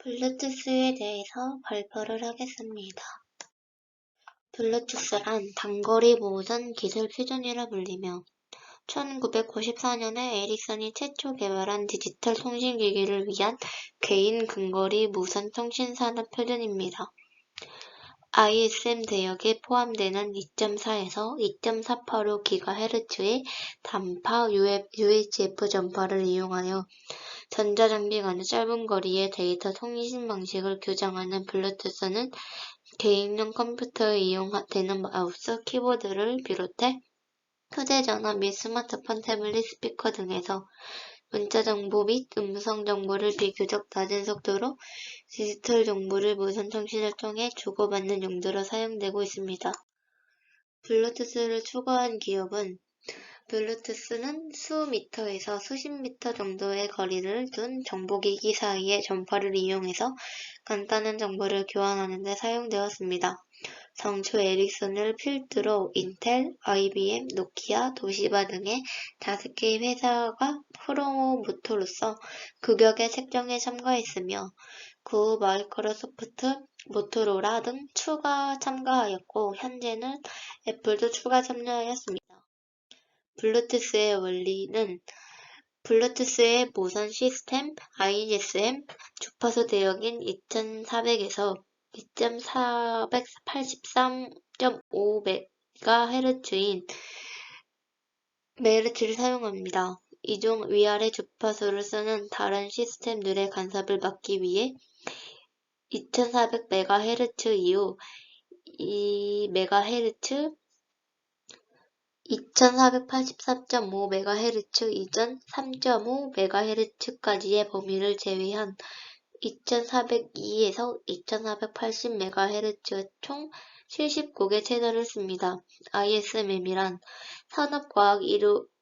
블루투스에 대해서 발표를 하겠습니다. 블루투스란 단거리 무선 기술 표준이라 불리며 1994년에 에리슨이 최초 개발한 디지털 통신기기를 위한 개인 근거리 무선 통신 산업 표준입니다. ISM 대역에 포함되는 2.4에서 2.485GHz의 단파 UHF 전파를 이용하여 전자장비 간의 짧은 거리의 데이터 통신 방식을 규정하는 블루투스는 개인용 컴퓨터에 이용되는 마우스, 키보드를 비롯해 휴대전화 및 스마트폰, 태블릿, 스피커 등에서 문자 정보 및 음성 정보를 비교적 낮은 속도로 디지털 정보를 무선 통신을 통해 주고받는 용도로 사용되고 있습니다. 블루투스를 추구한 기업은 블루투스는 수미터에서 수십 미터 정도의 거리를 둔 정보기기 사이의 전파를 이용해서 간단한 정보를 교환하는 데 사용되었습니다. 당초 에리슨을 필두로 인텔, IBM, 노키아, 도시바 등의 5개의 회사가 프로모터로서 규격의 책정에 참가했으며 그 후 마이크로소프트, 모토로라 등 추가 참가하였고 현재는 애플도 추가 참여하였습니다. 블루투스의 원리는 블루투스의 무선 시스템 ISM 주파수 대역인 2400에서 2483.5MHz인 메르츠를 사용합니다. 이중 위아래 주파수를 쓰는 다른 시스템들의 간섭을 막기 위해 2400MHz 이후 2MHz 2483.5MHz 이전 3.5MHz까지의 범위를 제외한 2402에서 2480MHz의 총 79개 채널을 씁니다. ISM이란 산업과학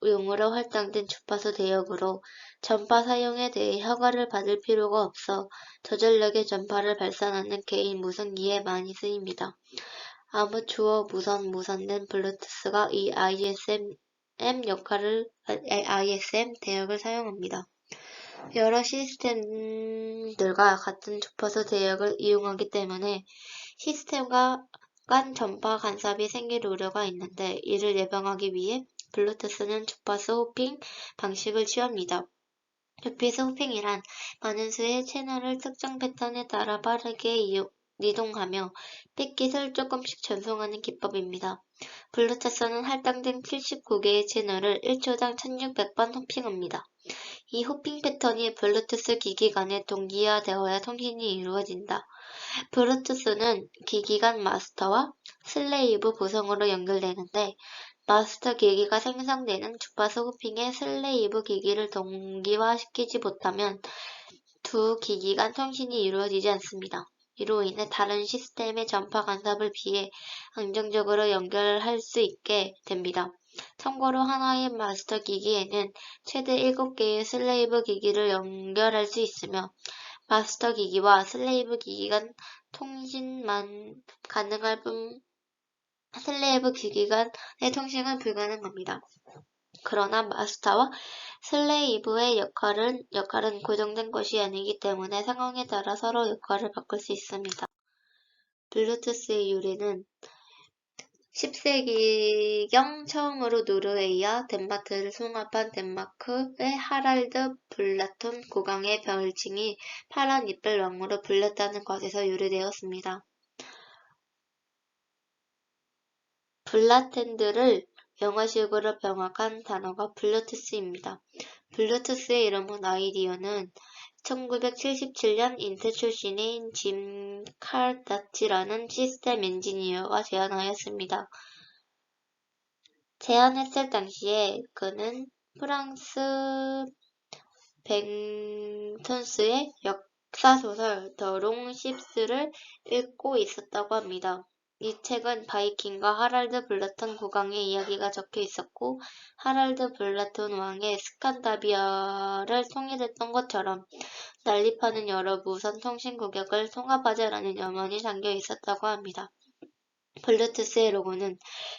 용으로 할당된 주파수 대역으로 전파 사용에 대해 허가를 받을 필요가 없어 저전력의 전파를 발산하는 개인 무선기에 많이 쓰입니다. 아마추어 무선된 블루투스가 이 ISM 대역을 사용합니다. 여러 시스템들과 같은 주파수 대역을 이용하기 때문에 시스템 간 전파 간섭이 생길 우려가 있는데 이를 예방하기 위해 블루투스는 주파수 호핑 방식을 취합니다. 주파수 호핑이란 많은 수의 채널을 특정 패턴에 따라 빠르게 이동하며 핏깃을 조금씩 전송하는 기법입니다. 블루투스는 할당된 79개의 채널을 1초당 1600번 호핑합니다. 이 호핑 패턴이 블루투스 기기 간에 동기화되어야 통신이 이루어진다. 블루투스는 기기 간 마스터와 슬레이브 구성으로 연결되는데 마스터 기기가 생성되는 주파수 호핑에 슬레이브 기기를 동기화시키지 못하면 두 기기 간 통신이 이루어지지 않습니다. 이로 인해 다른 시스템의 전파 간섭을 피해 안정적으로 연결할 수 있게 됩니다. 참고로 하나의 마스터 기기에는 최대 7개의 슬레이브 기기를 연결할 수 있으며 마스터 기기와 슬레이브 기기 간 통신만 가능할 뿐 슬레이브 기기 간의 통신은 불가능합니다. 그러나 마스터와 슬레이브의 역할은 고정된 것이 아니기 때문에 상황에 따라 서로 역할을 바꿀 수 있습니다. 블루투스의 유래는 10세기경 처음으로 노르웨이와 덴마크를 통합한 덴마크의 하랄드 블라톤 국왕의 별칭이 파란 이빨 왕으로 불렸다는 것에서 유래되었습니다. 블라텐드를 영어식으로 병합한 단어가 블루투스입니다. 블루투스의 이름은 아이디어는 1977년 인텔 출신인 짐 칼다치라는 시스템 엔지니어가 제안하였습니다. 제안했을 당시에 그는 프랑스 뱅톤스의 역사소설 더 롱 십스를 읽고 있었다고 합니다. 이 책은 바이킹과 하랄드 블라톤 국왕의 이야기가 적혀 있었고 하랄드 블라톤 왕의 스칸다비아를 통일했던 것처럼 난립하는 여러 무선 통신 규격을 통합하자라는 염원이 담겨 있었다고 합니다. 블루투스의 로고는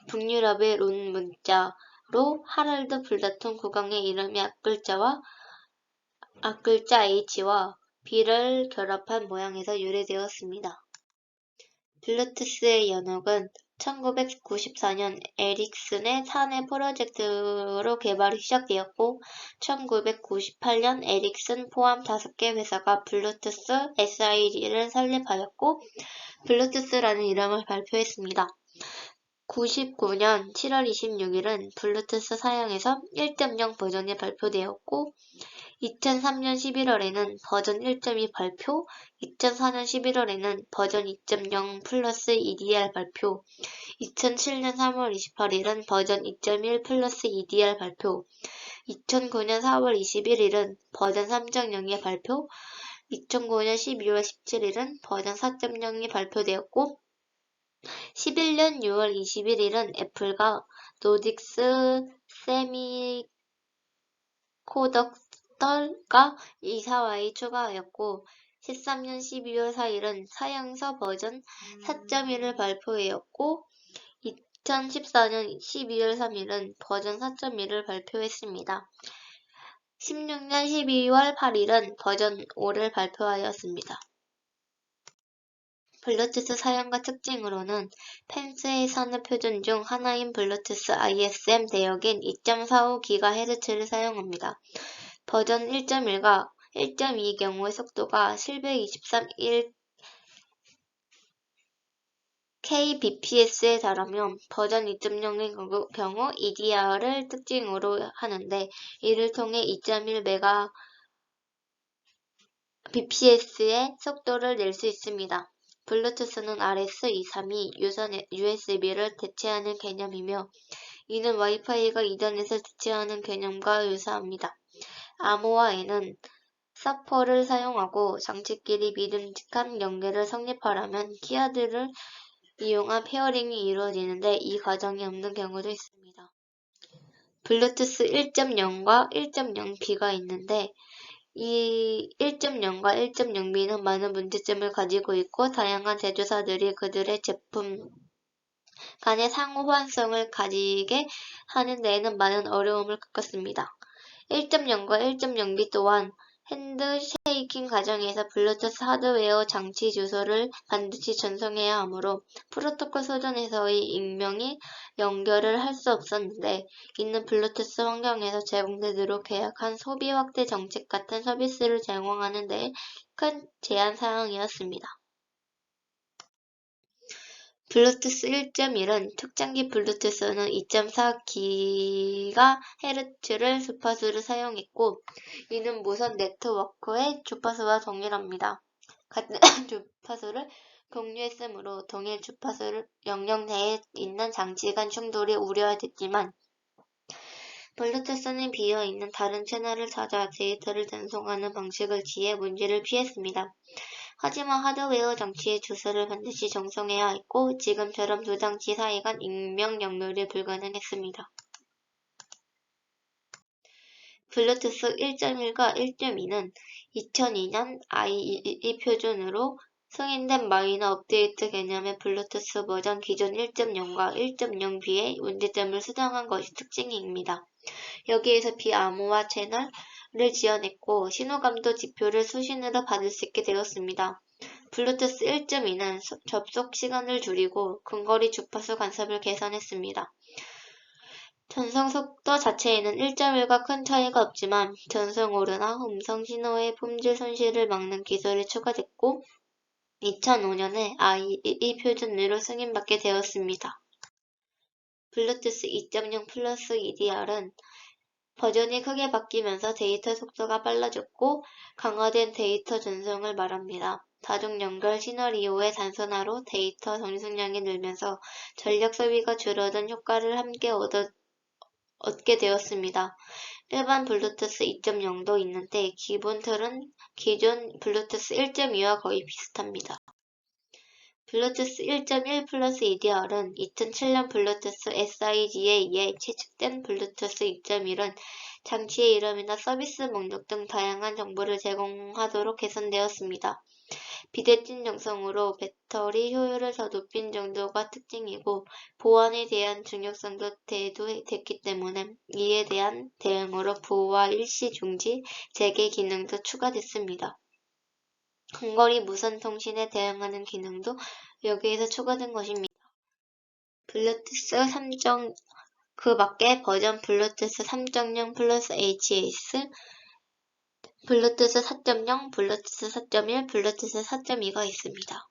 북유럽의 룬 문자로 하랄드 블라톤 국왕의 이름의 앞글자 H와 B를 결합한 모양에서 유래되었습니다. 블루투스의 연옥은 1994년 에릭슨의 사내 프로젝트로 개발이 시작되었고 1998년 에릭슨 포함 5개 회사가 블루투스 SID를 설립하였고 블루투스라는 이름을 발표했습니다. 99년 7월 26일은 블루투스 사양에서 1.0 버전이 발표되었고 2003년 11월에는 버전 1.2 발표, 2004년 11월에는 버전 2.0 플러스 EDR 발표, 2007년 3월 28일은 버전 2.1 플러스 EDR 발표, 2009년 4월 21일은 버전 3.0의 발표, 2009년 12월 17일은 버전 4.0이 발표되었고 11년 6월 21일은 애플과 노딕스 세미코덕터가 이사와에 추가하였고 13년 12월 4일은 사양서 버전 4.1을 발표하였고 2014년 12월 3일은 버전 4.1을 발표했습니다. 16년 12월 8일은 버전 5를 발표하였습니다. 블루투스 사용과 특징으로는 펜스의 산업 표준 중 하나인 블루투스 ISM 대역인 2.45GHz를 사용합니다. 버전 1.1과 1.2의 경우의 속도가 723 kbps에 달하며 버전 2.0의 경우 EDR을 특징으로 하는데 이를 통해 2.1mbps의 속도를 낼 수 있습니다. 블루투스는 RS-232 유선 USB를 대체하는 개념이며 이는 와이파이가 이더넷을 대체하는 개념과 유사합니다. 암호화에는 사퍼를 사용하고 장치끼리 믿음직한 연결을 성립하려면 키워드를 이용한 페어링이 이루어지는데 이 과정이 없는 경우도 있습니다. 블루투스 1.0과 1.0b가 있는데 이 1.0과 1.0b는 많은 문제점을 가지고 있고 다양한 제조사들이 그들의 제품 간의 상호 호환성을 가지게 하는 데에는 많은 어려움을 겪었습니다. 1.0과 1.0b 또한 핸드쉐이킹 과정에서 블루투스 하드웨어 장치 주소를 반드시 전송해야 하므로 프로토콜 소전에서의 익명의 연결을 할 수 없었는데 이는 블루투스 환경에서 제공되도록 계약한 소비 확대 정책 같은 서비스를 제공하는 데 큰 제한 사항이었습니다. 블루투스 1.1은 특정기 블루투스는 2.4GHz를 주파수를 사용했고 이는 무선 네트워크의 주파수와 동일합니다. 같은 주파수를 공유했으므로 동일 주파수를 영역 내에 있는 장치 간 충돌이 우려됐지만 블루투스는 비어있는 다른 채널을 찾아 데이터를 전송하는 방식을 지혜 문제를 피했습니다. 하지만 하드웨어 장치의 주소를 반드시 전송해야 했고 지금처럼 두 장치 사이 간 익명 연결이 불가능했습니다. 블루투스 1.1과 1.2는 2002년 IEEE 표준으로 승인된 마이너 업데이트 개념의 블루투스 버전 기존 1.0과 1.0b의 문제점을 수정한 것이 특징입니다. 여기에서 비암호화 채널을 지원했고 신호감도 지표를 수신으로 받을 수 있게 되었습니다. 블루투스 1.2는 접속 시간을 줄이고 근거리 주파수 간섭을 개선했습니다. 전송 속도 자체에는 1.1과 큰 차이가 없지만 전송 오류나 음성 신호의 품질 손실을 막는 기술이 추가됐고 2005년에 IEEE 표준으로 승인받게 되었습니다. 블루투스 2.0 플러스 EDR은 버전이 크게 바뀌면서 데이터 속도가 빨라졌고 강화된 데이터 전송을 말합니다. 다중 연결 시나리오의 단순화로 데이터 전송량이 늘면서 전력 소비가 줄어든 효과를 함께 얻게 되었습니다. 일반 블루투스 2.0도 있는데 기본 틀은 기존 블루투스 1.2와 거의 비슷합니다. 블루투스 1.1 플러스 EDR은 2007년 블루투스 SIG에 의해 채택된 블루투스 2.1은 장치의 이름이나 서비스 목록 등 다양한 정보를 제공하도록 개선되었습니다. 비대칭 정성으로 배터리 효율을 더 높인 정도가 특징이고 보안에 대한 중요성도 대두됐기 때문에 이에 대한 대응으로 보호와 일시 중지, 재개 기능도 추가됐습니다. 근거리 무선 통신에 대응하는 기능도 여기에서 추가된 것입니다. 블루투스 3. 그 밖에 버전 블루투스 3.0 플러스 HAS, 블루투스 4.0, 블루투스 4.1, 블루투스 4.2가 있습니다.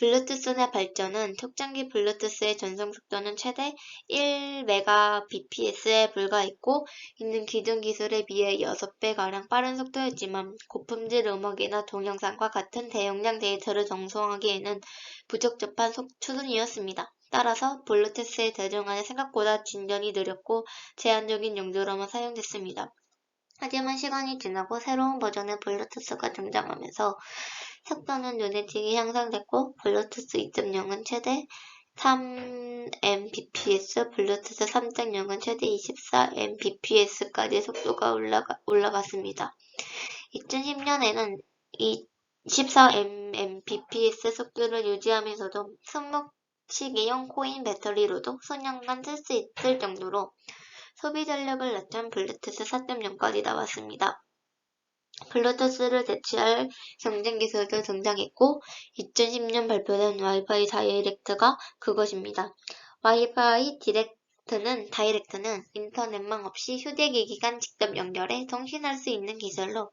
블루투스 내 발전은 촉장기 블루투스의 전송 속도는 최대 1Mbps에 불과했고 있는 기존 기술에 비해 6배가량 빠른 속도였지만 고품질 음악이나 동영상과 같은 대용량 데이터를 전송하기에는 부적절한 수준이었습니다. 따라서 블루투스의 대중화는 생각보다 진전이 느렸고 제한적인 용도로만 사용됐습니다. 하지만 시간이 지나고 새로운 버전의 블루투스가 등장하면서 속도는 눈에 띄게 향상됐고 블루투스 2.0은 최대 3mbps, 블루투스 3.0은 최대 24mbps까지 속도가 올라갔습니다. 2010년에는 24mbps 속도를 유지하면서도 손목시계용 코인 배터리로도 수년간 쓸 수 있을 정도로 소비 전력을 낮춘 블루투스 4.0까지 나왔습니다. 블루투스를 대체할 경쟁 기술도 등장했고 2010년 발표된 와이파이 다이렉트가 그것입니다. 와이파이 다이렉트는 인터넷망 없이 휴대기기 간 직접 연결해 통신할 수 있는 기술로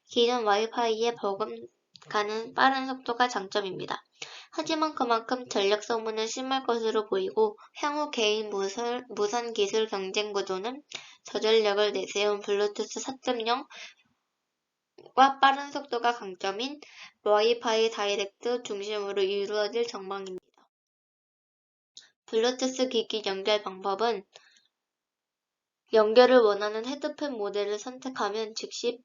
기존 와이파이에 버금가는 빠른 속도가 장점입니다. 하지만 그만큼 전력 소모는 심할 것으로 보이고 향후 개인 무선 기술 경쟁 구도는 저전력을 내세운 블루투스 4.0 과 빠른 속도가 강점인 와이파이 다이렉트 중심으로 이루어질 전망입니다. 블루투스 기기 연결 방법은 연결을 원하는 헤드폰 모델을 선택하면 즉시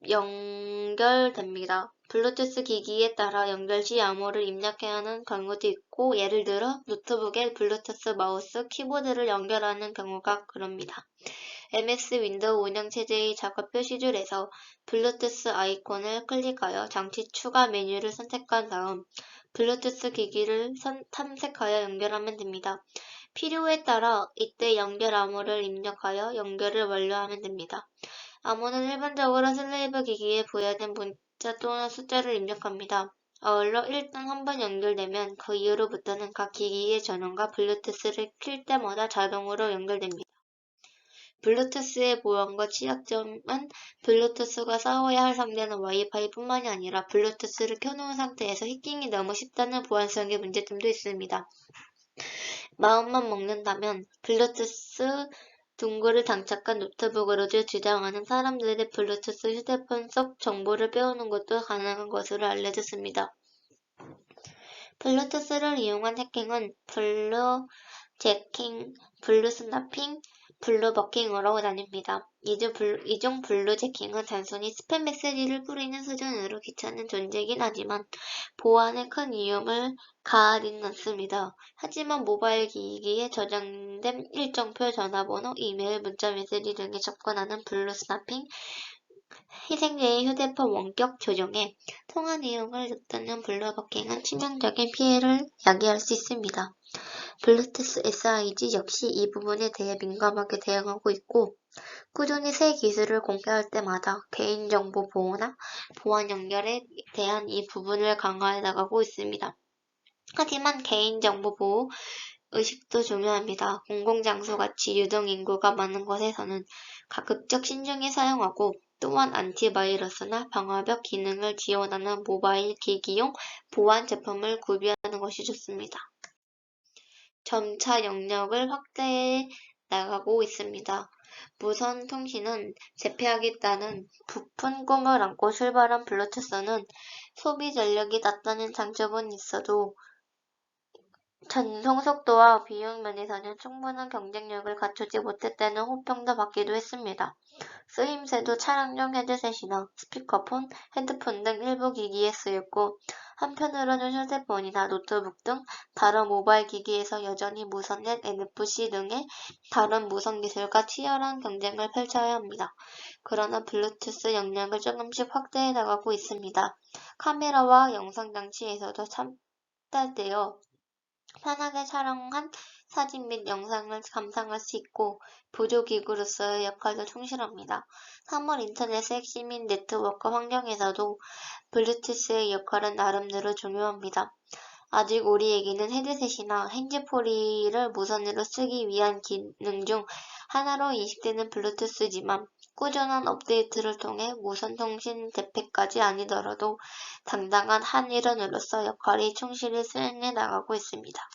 연결됩니다. 블루투스 기기에 따라 연결 시 암호를 입력해야 하는 경우도 있고 예를 들어 노트북에 블루투스 마우스, 키보드를 연결하는 경우가 그럽니다. MS 윈도우 운영체제의 작업 표시줄에서 블루투스 아이콘을 클릭하여 장치 추가 메뉴를 선택한 다음 블루투스 기기를 탐색하여 연결하면 됩니다. 필요에 따라 이때 연결 암호를 입력하여 연결을 완료하면 됩니다. 암호는 일반적으로 슬레이브 기기에 부여된 문자 또는 숫자를 입력합니다. 아울러 일단 한번 연결되면 그 이후로부터는 각 기기의 전원과 블루투스를 킬 때마다 자동으로 연결됩니다. 블루투스의 보안과 취약점은 블루투스가 싸워야 할 상대는 와이파이뿐만이 아니라 블루투스를 켜놓은 상태에서 해킹이 너무 쉽다는 보안성의 문제점도 있습니다. 마음만 먹는다면 블루투스 동굴을 장착한 노트북으로도 주장하는 사람들의 블루투스 휴대폰 속 정보를 빼오는 것도 가능한 것으로 알려졌습니다. 블루투스를 이용한 해킹은 블루제킹, 블루스나핑, 블루버킹으로 나뉩니다. 이중 블루제킹은 단순히 스팸 메시지를 뿌리는 수준으로 귀찮은 존재이긴 하지만 보안에 큰 위험을 가하리는 않습니다. 하지만 모바일 기기에 저장된 일정표 전화번호, 이메일, 문자 메시지 등에 접근하는 블루스나핑, 희생자의 휴대폰 원격 조종에 통화 내용을 엿듣는 블루버킹은 치명적인 피해를 야기할 수 있습니다. 블루투스 SIG 역시 이 부분에 대해 민감하게 대응하고 있고 꾸준히 새 기술을 공개할 때마다 개인정보 보호나 보안 연결에 대한 이 부분을 강화해 나가고 있습니다. 하지만 개인정보 보호 의식도 중요합니다. 공공장소같이 유동인구가 많은 곳에서는 가급적 신중히 사용하고 또한 안티바이러스나 방화벽 기능을 지원하는 모바일 기기용 보안 제품을 구비하는 것이 좋습니다. 점차 영역을 확대해 나가고 있습니다. 무선 통신은 재패하겠다는 부푼 꿈을 안고 출발한 블루투스는 소비 전력이 낮다는 장점은 있어도 전송 속도와 비용 면에서는 충분한 경쟁력을 갖추지 못했다는 호평도 받기도 했습니다. 쓰임새도 차량용 헤드셋이나 스피커폰, 헤드폰 등 일부 기기에 쓰였고 한편으로는 휴대폰이나 노트북 등 다른 모바일 기기에서 여전히 무선넷, NFC 등의 다른 무선 기술과 치열한 경쟁을 펼쳐야 합니다. 그러나 블루투스 역량을 조금씩 확대해 나가고 있습니다. 카메라와 영상 장치에서도 첨단되어 편하게 촬영한 사진 및 영상을 감상할 수 있고 보조기구로서의 역할도 충실합니다. 사물 인터넷의 핵심인 네트워크 환경에서도 블루투스의 역할은 나름대로 중요합니다. 아직 우리에게는 헤드셋이나 핸즈프리를 무선으로 쓰기 위한 기능 중 하나로 인식되는 블루투스지만 꾸준한 업데이트를 통해 무선 통신 대패까지 아니더라도 당당한 한 일원으로서 역할이 충실히 수행해 나가고 있습니다.